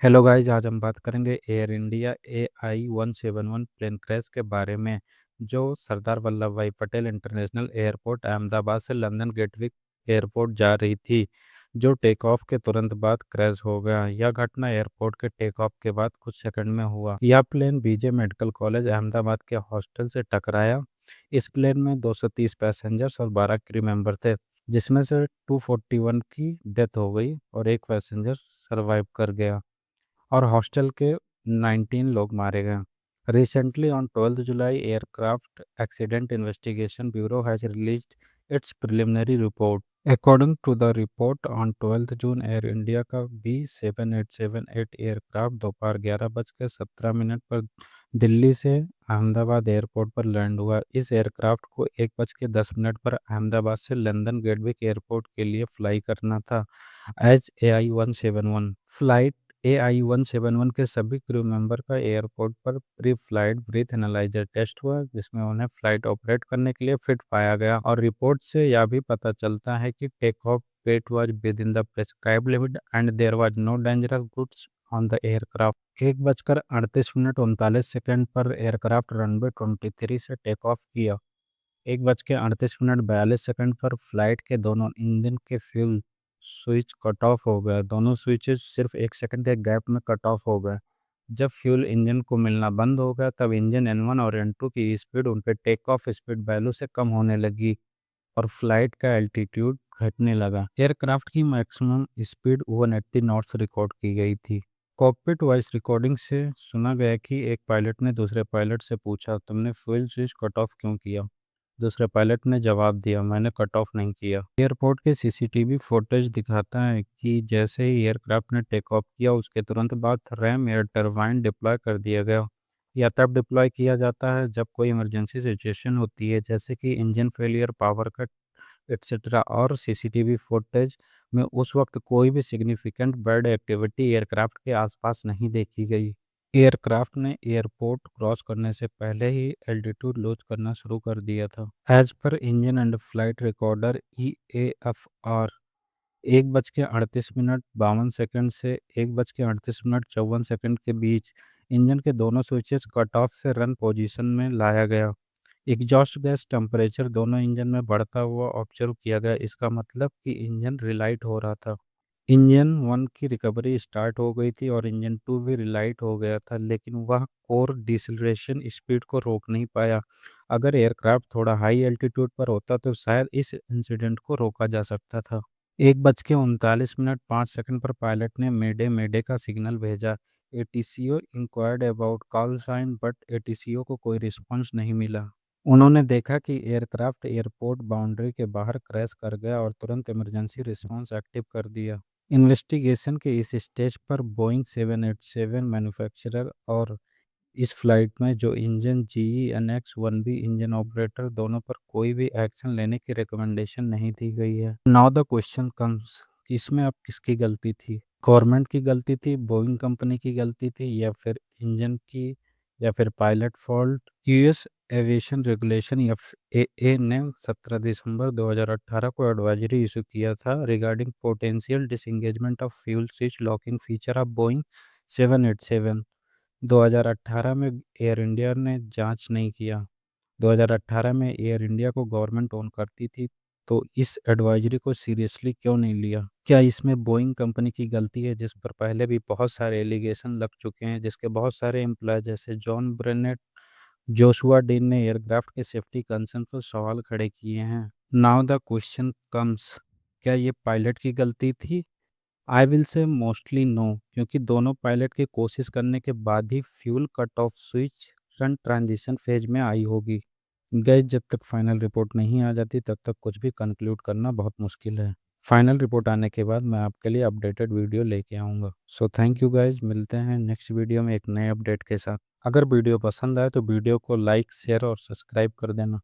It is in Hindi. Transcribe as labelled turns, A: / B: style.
A: हेलो गाइस, आज हम बात करेंगे air India AI-171 plane crash के बारे में, जो सरदार वल्लभ भाई पटेल इंटरनेशनल एयरपोर्ट अहमदाबाद से लंदन गेटविक एयरपोर्ट जा रही थी, जो टेक ऑफ के तुरंत बाद क्रैश हो गया। यह घटना एयरपोर्ट के टेक ऑफ के बाद कुछ सेकंड में हुआ। यह plane BJ medical college Ahmedabad के हॉस्टल से टकराया। इस प्लेन में 230 पैसेंजर्स और 12 क्रू मेंबर थे, जिसमें से 241 की डेथ हो गई और एक पैसेंजर सरवाइव कर गया और हॉस्टल के 19 लोग मारे गए। Recently, on 12th July, Aircraft Accident Investigation Bureau has released its preliminary report. According to the report, on 12th June, air India का B7878 एयरक्राफ्ट दोपहर 11:17 पर दिल्ली से अहमदाबाद एयरपोर्ट पर लैंड हुआ। इस एयरक्राफ्ट को 1:10 पर अहमदाबाद से लंदन गेटविक एयरपोर्ट के लिए फ्लाई करना था एज AI-171 फ्लाइट। AI-171 के सभी क्रू मेंबर का एयरपोर्ट पर pre flight breath analyser test हुआ, जिसमें उन्हें फ्लाइट ऑपरेट करने के लिए फिट पाया गया और रिपोर्ट से यह भी पता चलता है कि take off weight was within the prescribed limit and there was no dangerous goods on the aircraft. 1:38 पर एयरक्राफ्ट रनवे 23 से टेक ऑफ किया। 1:38 पर फ्लाइट के दोनों इंजन के फ्यूल स्विच कट ऑफ हो गया। दोनों स्विचेस सिर्फ 1 सेकंड के गैप में कट ऑफ हो गए। जब फ्यूल इंजन को मिलना बंद हो गया, तब इंजन N1 और N2 की स्पीड उनके टेक ऑफ स्पीड वैल्यू से कम होने लगी और फ्लाइट का एल्टीट्यूड घटने लगा। एयरक्राफ्ट की मैक्सिमम स्पीड 180 नॉट्स रिकॉर्ड की गई थी। कॉकपिट वॉइस रिकॉर्डिंग से सुना गया कि एक पायलट ने दूसरे पायलट से पूछा, तुमने फ्यूल स्विच कट ऑफ क्यों किया? दूसरे पायलट ने जवाब दिया, मैंने कट ऑफ नहीं किया। एयरपोर्ट के सीसीटीवी फुटेज दिखाता है कि जैसे ही एयरक्राफ्ट ने टेक ऑफ किया, उसके तुरंत बाद रैम एयर टरबाइन डिप्लॉय कर दिया गया। या तब डिप्लॉय किया जाता है जब कोई इमरजेंसी सिचुएशन होती है, जैसे कि engine failure, power cut etcetera. और सीसीटीवी फुटेज में उस वक्त कोई भी सिग्निफिकेंट बर्ड एक्टिविटी एयरक्राफ्ट के आसपास नहीं देखी गई। एयरक्राफ्ट ने एयरपोर्ट क्रॉस करने से पहले ही एल्टीट्यूड लूज करना शुरू कर दिया था। As per engine and flight recorder EAFR, 1:38 से 1:38 के बीच इंजन के दोनों स्विचेस कट ऑफ से रन पोजीशन में लाया गया। एग्जॉस्ट गैस टेम्परेचर दोनों इंजन में बढ़ता हुआ ऑब्जर्व किया गया। इसका मतलब कि इंजन रिलाइट हो रहा था। इंजन 1 की रिकवरी स्टार्ट हो गई थी और इंजन 2 भी रिलाइट हो गया था, लेकिन वह कोर डिसलेशन स्पीड को रोक नहीं पाया। अगर एयरक्राफ्ट थोड़ा हाई एल्टीट्यूड पर होता तो शायद इस इंसिडेंट को रोका जा सकता था। 1:39 पर पायलट ने मेडे मेडे का सिग्नल भेजा। ATCO inquired about call sign, but ATCO को कोई रिस्पॉन्स नहीं मिला। उन्होंने देखा कि एयरक्राफ्ट एयरपोर्ट बाउंड्री के बाहर क्रैश कर गया और तुरंत इमरजेंसी रिस्पॉन्स एक्टिव कर दिया। इन्वेस्टिगेशन के इस स्टेज पर बोइंग 787 मैन्युफैक्चरर और इस फ्लाइट में जो इंजन GEnx-1B इंजन ऑपरेटर, दोनों पर कोई भी एक्शन लेने की रिकमेंडेशन नहीं दी गई है। नाउ द क्वेश्चन कम्स कि इसमें अब किसकी गलती थी? गवर्नमेंट की गलती थी, बोइंग कंपनी की गलती थी, या फिर इंजन की, या फिर pilot fault? US aviation regulation FAA ने 17 दिसंबर 2018 को एडवाइजरी इशू किया था regarding potential disengagement of fuel switch locking feature of Boeing 787। 2018 में एयर इंडिया ने जांच नहीं किया। 2018 में एयर इंडिया को गवर्नमेंट ओन करती थी, तो इस एडवाइजरी को सीरियसली क्यों नहीं लिया? क्या इसमें बोइंग कंपनी की गलती है, जिस पर पहले भी बहुत सारे एलिगेशन लग चुके हैं, जिसके बहुत सारे एम्प्लॉय जैसे जॉन ब्रेनेट, जोशुआ डीन ने एयरक्राफ्ट के सेफ्टी कंसर्न पर सवाल खड़े किए हैं। नाउ द क्वेश्चन कम्स, क्या ये पायलट की गलती थी? I will say mostly no, क्योंकि दोनों पायलट के कोशिश करने के बाद ही fuel cut off switch run transition phase में आई होगी। गैस, जब तक फाइनल रिपोर्ट नहीं आ जाती तब तक कुछ भी कंक्लूड करना बहुत मुश्किल है। फाइनल रिपोर्ट आने के बाद मैं आपके लिए अपडेटेड वीडियो लेके आऊँगा। सो थैंक यू गाइज, मिलते हैं नेक्स्ट वीडियो में एक नए अपडेट के साथ। अगर वीडियो पसंद आए तो वीडियो को लाइक, शेयर और सब्सक्राइब कर देना।